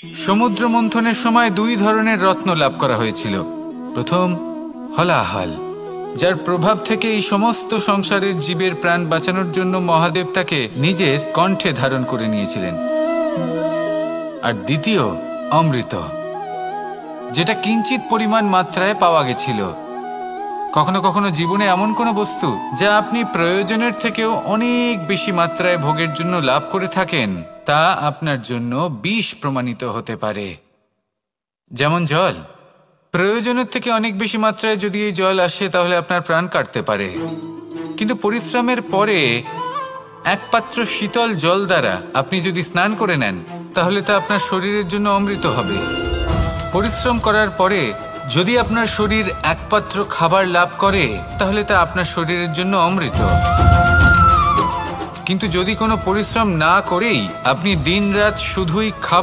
সমুদ্র মন্থনের সময় দুই ধরনের রত্ন লাভ করা হয়েছিল। প্রথম হলাহল, যার প্রভাব থেকে এই সমস্ত সংসারের জীবের প্রাণ বাঁচানোর জন্য মহাদেব তাকে নিজের কণ্ঠে ধারণ করে নিয়েছিলেন। আর দ্বিতীয় অমৃত, যেটা কিঞ্চিত পরিমাণ মাত্রায় পাওয়া গেছিল। কখনো কখনো জীবনে এমন কোনো বস্তু যা আপনি প্রয়োজনের থেকেও অনেক বেশি মাত্রায় ভোগের জন্য লাভ করে থাকেন, তা আপনার জন্য বিষ প্রমাণিত হতে পারে। যেমন জল, প্রয়োজনের থেকে অনেক বেশি মাত্রায় যদি এই জল আসে তাহলে আপনার প্রাণ কাটতে পারে, কিন্তু পরিশ্রমের পরে এক পাত্র শীতল জল দ্বারা আপনি যদি স্নান করে নেন তাহলে তা আপনার শরীরের জন্য অমৃত হবে। পরিশ্রম করার পরে যদি আপনার শরীর এক পাত্র খাবার লাভ করে তাহলে তা আপনার শরীরের জন্য অমৃত। কিন্তু যদি কোনো পরিশ্রম না করেই আপনি দিনরাত শুধুই খাবার